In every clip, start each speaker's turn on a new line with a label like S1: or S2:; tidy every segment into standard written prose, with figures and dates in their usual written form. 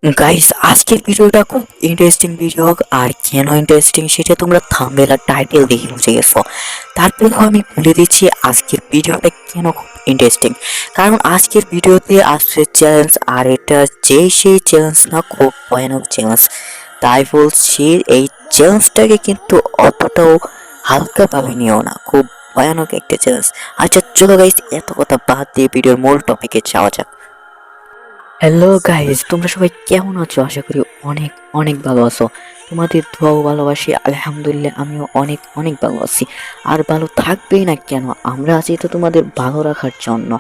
S1: Guys, আজকের ভিডিওটা খুব ইন্টারেস্টিং ভিডিও। আর কেন ইন্টারেস্টিং সেটা তোমরা থাম্বনেল আর টাইটেল দেখে বুঝে গেছো। তারপরেও আমি বলে দিচ্ছি আজকের ভিডিওটা কেন খুব ইন্টারেস্টিং। কারণ আজকের ভিডিওতে আসছে চ্যালেঞ্জ, আর এটা সেই চ্যালেঞ্জ না, খুব ভয়ানক চ্যালেঞ্জ। তাই বলছি এই চ্যালেঞ্জটাকে কিন্তু অতটাও হালকাভাবে নিও না, খুব ভয়ানক একটা চ্যালেঞ্জ। আচ্ছা চলো গাইস, এত কথা বাদ দিয়ে ভিডিওর মূল টপিকে যাওয়া যাক। হ্যালো গাইস, তোমরা সবাই কেমন আছো? আশা করি অনেক অনেক ভালো আছো। তোমাদের দোয়াও ভালোবাসি, আলহামদুলিল্লাহ আমিও অনেক অনেক ভালো আছি। আর ভালো থাকবেই না কেন, আমরা আছি তো তোমাদের ভালো রাখার জন্য।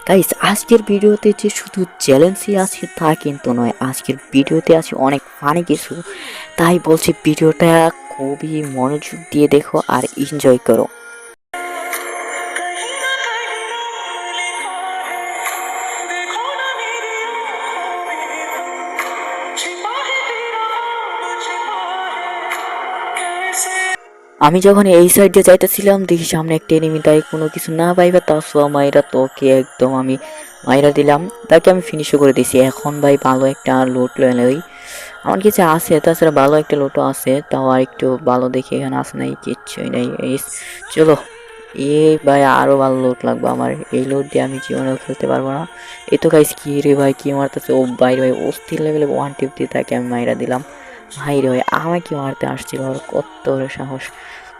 S1: গাইস, আজকের ভিডিওতে যে শুধু চ্যালেঞ্জই আছে তা কিন্তু নয়, আজকের ভিডিওতে আছে অনেক ফানি কিছু। তাই বলছি ভিডিওটা খুবই মনোযোগ দিয়ে দেখো আর এনজয় করো। আমি যখন এই সাইড দিয়ে যাইতেছিলাম দেখি সামনে একটা এনিমি, তাই কোনো কিছু না পাইবা তা সোয়া মাইরা তোকে একদম আমি মাইরা দিলাম, তাকে আমি ফিনিশও করে দিছি। এখন ভাই ভালো একটা লুট লইলে ওই আমার কাছে আছে, তাছাড়া ভালো একটা লুটও আছে, তাও আর একটু ভালো দেখে এখানে আসে নাই, কিচ্ছুই নাই। এই চলো, এই ভাই আরো ভালো লুট লাগবে আমার, এই লুট দিয়ে আমি জীবনেও খেলতে পারবো না। এই তো গাইস, কি রে ভাই, কি মারতেছে ও ভাই, ভাই অস্থির লেভেলে 150 তাকে আমি মাইরা দিলাম। ভাই রে ভাই, আমাকে মারতে আসছিল, ওর কত বড় সাহস।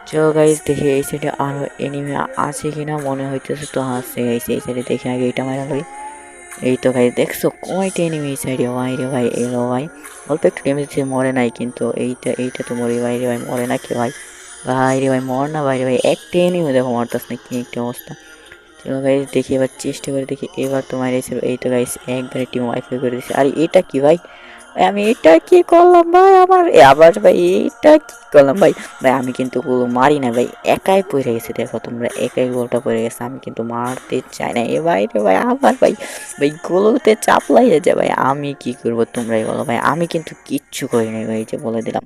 S1: চলো গাইস, দেখি এই সাইডে আরো এনিমি আছে কিনা, মনে হইতেছে তো আছে। এই সাইডে দেখি আগে এটা মারা লই। এই তো ভাই দেখছো কয়টা এনিমি এই সাইডে, ভাই রে ভাই এলো ভাই, অল্প একটু ড্যামেজ দিয়ে মরে নাই, কিন্তু এইটা তো মরে, ভাই রে ভাই মরে না কি ভাই, ভাই রে ভাই মর না, ভাই রে ভাই একটা এনিমি দেখো মারতাস না, কি একটা অবস্থা। চলো গাইস, দেখি এবার চেষ্টা করে দেখি, এবার তো মারিয়েছিল। এই তো গাইস একবারে টিম ওয়াইফাই করে দিচ্ছে। আর এটা কি ভাই, আমি এটা কি করলাম ভাই, আমার আবার ভাই এটা কি করলাম ভাই। ভাই আমি কিন্তু মারি না ভাই, একাই পড়ে গেছে, দেখো তোমরা একাই গোলটা পড়ে গেছে, আমি কিন্তু মারতে চাই না। এ ভাই রে ভাই আবার ভাই, ভাই গোলতে চাপলাই যায় ভাই, আমি কি করবো তোমরাই বলো ভাই, আমি কিন্তু কিচ্ছু করি নাই ভাই, যে বলে দিলাম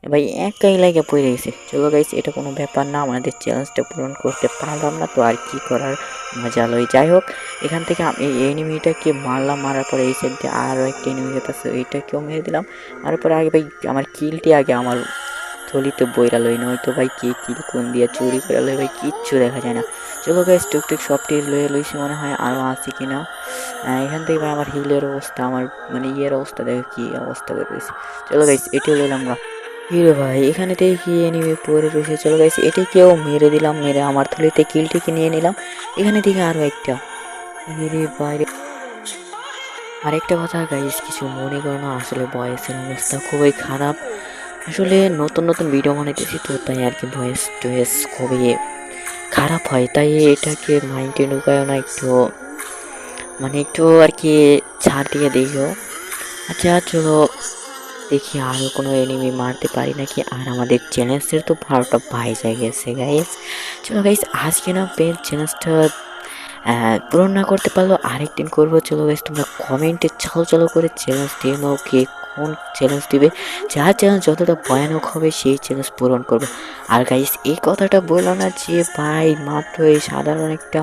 S1: ভাই, একাই লাগে পড়ে গেছে। চলো গাইস, এটা কোনো ব্যাপার না, আমাদের চ্যালেঞ্জটা পূরণ করতে পারলাম না তো আর কি করার, মজা লই। যাই হোক, এখান থেকে আমি এই এনিমিটাকে মারলাম, মারার পরে এই সাইড দিয়ে আরও একটা এনিমি আছে, এইটাকেও মেরে দিলাম। মারার পরে আগে ভাই আমার কিলটি আগে আমার থলিতে বইরা লই, নয়তো ভাই কে কিল কোন দিয়ে চুরি করে লই ভাই, কিচ্ছু দেখা যায় না। চলো গাইস, টুকটুক সবটি লয়ে লইছি মনে হয়, আরও আছে কিনা। এখান থেকে ভাই আমার হিলের অবস্থা, আমার মানে ইয়ের অবস্থা দেখো কি অবস্থা করে দিয়েছে। চলো গাইস, এটিও লইলাম না। হিরো ভাই এখানে দেখি এনিমি পড়ে রয়েছে, চলো গাইস এটাকেও মেরে দিলাম, মেরে আমার থলিতে কিলটিকে নিয়ে নিলাম। এখানে দেখি আরো একটা, এরে বাইরে। আরেকটা কথা গাইস, কিছু মনে করো না, আসলে ভয়েসের অবস্থা খুবই খারাপ। আসলে নতুন নতুন ভিডিও বানাইতেছি তো, তাই আর কি ভয়েস টয়েস খুবই খারাপ হয়, তাই এটাকে মাইন্ডে ঢুকায় না, একটু মানে একটু আর কি ছাড় দিয়ে দিও। আচ্ছা চলো, দেখি আরো কোনো এনিমি মারতে পারি নাকি। আর আমাদের চ্যালেঞ্জের তো 12টা বাইজা গেছে গাইস। চলো গাইস, আজকে না পেন চ্যালেঞ্জটা পূরণ না করতে পারলেও আরেকদিন করবো। চলো গাইস, তোমরা কমেন্টে চালো চালো করে চ্যালেঞ্জ দিয়ে নাও, কে কোন চ্যালেঞ্জ দিবে, যার চ্যালেঞ্জ যতটা ভয়ানক হবে সেই চ্যালেঞ্জ পূরণ করবে। আর গাইস এই কথাটা বললো না যে ভাই মাত্র এই সাধারণ একটা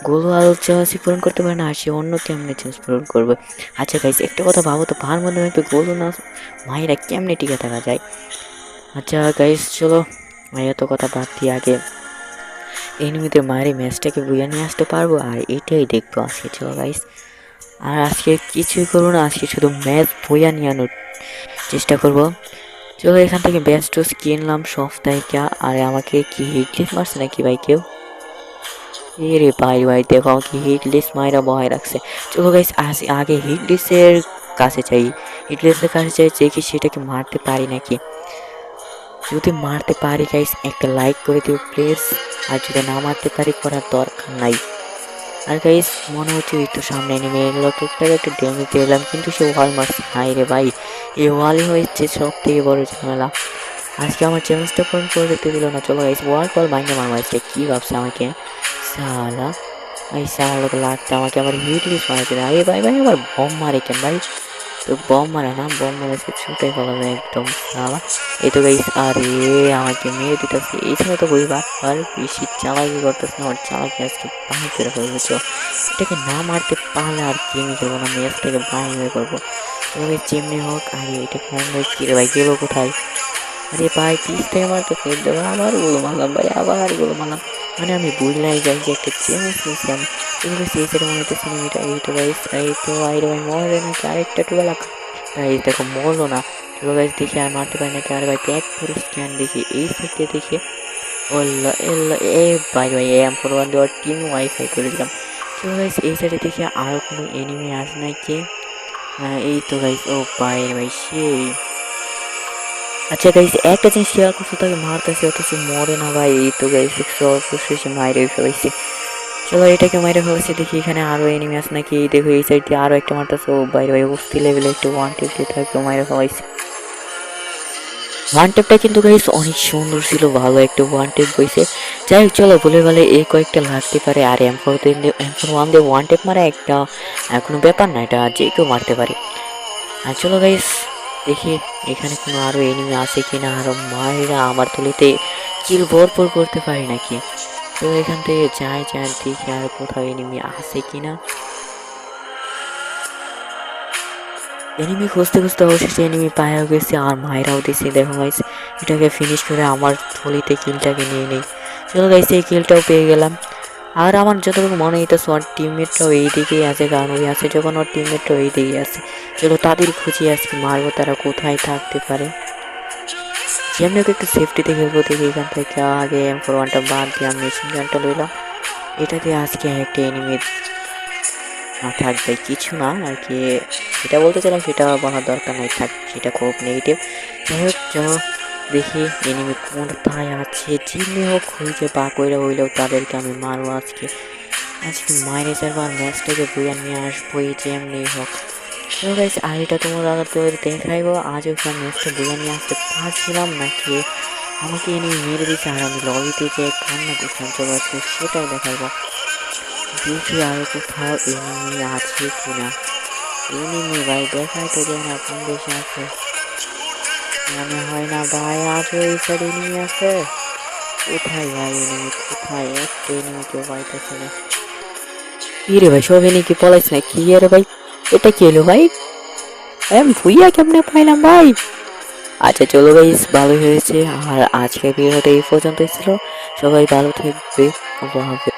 S1: গোলু আলু চ্যালেঞ্জ পূরণ করতে পারে না, সে অন্য কেমনে চ্যালেঞ্জ পূরণ করবে। আচ্ছা গাইস, একটা কথা ভাবো তো, ভার মধ্যে একটা গোলু না মায়েরা কেমনে টিকে থাকা যায়। আচ্ছা গাইস চলো, এত কথা বাদ দিয়ে আগে এনিমিদের মায়ের ম্যাচটাকে বুঝে নিয়ে আসতে পারবো, আর এটাই দেখবো আজকে। চলো গাইস, আর আজকে কিছুই করবো না, আজকে শুধু ম্যাচ বইয়া নিয়ে আনোর চেষ্টা করবো। চলো, এখান থেকে ব্যাচ টুস কিনলাম সপ্তাহে। আর আমাকে কি হিট লিস্ট মারছে নাকি ভাই কেউ? এ রে ভাই, ভাই দেখো আমাকে হিট লিস্ট মাইরা বহাই রাখছে। চলো গাইস, আগে হিট লিস্টের কাছে চাই, হিট লিস্টের কাছে চাই, দেখি সেটাকে মারতে পারি নাকি। যদি মারতে পারি গাইস একটা লাইক করে দিও প্লিজ, আর যদি না মারতে পারি করার দরকার নাই। আর গাইস মনে হচ্ছে এই তো সামনে নেমে এলো, টুকটাক একটা ড্যামেজ দিলাম, কিন্তু সে ওয়াল মারছে। হাই রে ভাই, এই ওয়ালই হয়েছে সব থেকে বড় ঝামেলা, আজকে আমার চ্যালেঞ্জটা পূরণ করে দিতে দিল না। চলো গাইস, ওয়াল কল ভাঙে মারছে, কি ভাবছে আমাকে সালা, এই আমার লোক লাগতে আমাকে আবার হিট লিস্ট মারাতে না। আরে ভাই ভাই, আবার বম মারে কেন ভাই, তো বম মারে না, বম মারেছে ছুটে পালাবে একদম সালা। এই তো গাইস, আরে আমাকে মেরে দিতেছে, এই সময় তো বইবা আর বেশি চালাকি করতেছে না, আমার চালাকি আজকে বাহির করে ফেলবে। তো এটাকে না মারতে পারলে আর কি আমি খেলবো না, ম্যাচটাকে বাহির করবো। তবে যেমনি হোক আরে এটা কেমন ভাই কি রে ভাই গেলো কোথায়? আরে ভাই পিস থেকে মারতেছে একদম আবার গুলো মারলাম ভাই আবার গুলো মারলাম মানে আমি বুঝলাই যাই যে একটা চ্যালেঞ্জ নিয়েছি আমি এগুলো সেই সাইডে মনে হইতেছে এনিমিটা এই তো গাইস এই তো আরে ভাই মরে নাকি আরেকটা টুকা গাইস দেখো মরলো না চলো গাইস দেখি আর মারতে পারি নাকি আরে ভাই ব্যাক করে স্ক্যান দেখি এই সাইডে দেখি ওল্লা এল্লা এ ভাই ভাই এম ফোর ওয়ান দেওয়ার টিম ওয়াইফাই করে দিলাম চলো গাইস এই সাইডে দেখি আরো কোনো এনিমি আসে নাকি এই তো গাইস ও ভাই ভাই সেই আচ্ছা গাইস একটা জিনিস খেয়াল করছো তাকে মারতেছে অথচ মরে না ভাই এই তো গাইস সর্বশেষে মাইরে ফেলাইছে চলো এটাকে মাইরে ফেলেছে দেখি এখানে আরো এনিমি আছে নাকি এই দেখো এই সাইড দিয়ে আরো একটা মারতেছে ও ভাই ভাই অস্থির লেভেলে একটা ওয়ান টেপ দিয়ে তাকে মাইরে ফেলাইছে ওয়ান টেপটা কিন্তু গাইস অনেক সুন্দর ছিল ভালো একটা ওয়ান টেপ বইছে যাই হোক চলো বলে বলে এই কয়েকটা লাগতে পারে আর এম ফোর ওয়ান দিয়ে ওয়ান টেপ মারা একটা কোনো ব্যাপার না এটা যে কেউ মারতে পারে আর চলো গাইস দেখি এখানে কোনো আরো এনিমি আছে কিনা আরো মায়েরা আমার তুলিতে কিল ভরপুর করতে পারি নাকি তো এখান থেকে যাই যাই দেখি আর কোথাও এনিমি আছে কিনা এনিমি খুঁজতে খুঁজতে অবশেষে এনিমি পাওয়া গেছে আর মায়েরাও দিছে দেখো গাইস এটাকে ফিনিশ করে আমার থলিতে কিলটাকে নিয়ে নেই চলো গাইস এই কিলটাও পেয়ে গেলাম আর আমার যতটুকু মনে হইতেছে ওর টিমমেটরাও এই দিকেই আছে কারণ ওই আছে যখন ওর টিমমেটরাও এই দিকেই আছে চলো তাদের খুঁজে আজকে মারবো তারা কোথায় থাকতে পারে যেমনি ওকে একটু সেফটিতে খেলবো দেখি এখান থেকে আগে এম ফোর ওয়ানটা বাদ দিয়ে আমি মেশিন গানটা লইলাম এটা দিয়ে আজকে একটা এনিমি থাকবে কিছু না আর কি যেটা বলতে চাইলাম সেটা বলার দরকার নাই থাক সেটা খুব নেগেটিভ যাই হোক চলো দেখি এনিমি কোথায় আছে যেমনি হোক খুঁজে পা কইরা হইলেও তাদেরকে আমি মারবো আজকে মাইরে যাবার ম্যাচটাকে বইয়া নিয়ে আসবোই যেমনি হোক তো গাইস আর এটা তোমরা তো দেখাইবো আজ ওখানে ম্যাচটা বইয়া নিয়ে আসতে পারছিলাম নাকি আমাকে এনিমি মেরে দিচ্ছে আর আমি লবিতে যে কান্না করছিলাম চলো আজকে সেটাই দেখাইবো দেখি আর কোথাও এনিমি আছে কিনা এনিমি ভাই দেখাই তো যায় না কোন দেশে আছে মনে হয় না ভাই আজও এই সাইড এনিমি আছে কোথায় ভাই এনিমি কোথায় একটা এনিমি কেউ পাইতেছে না কি রে ভাই সব এনিমি কি পলাইছে না কি রে ভাই এটা কি হলো ভাই ভুইয়া কেমনে পাইলাম ভাই আচ্ছা চলো গাইস ভালো হয়েছে আর আজকের ভিডিওটা এই পর্যন্তই ছিল সবাই ভালো থাকবে আল্লাহ হাফেজ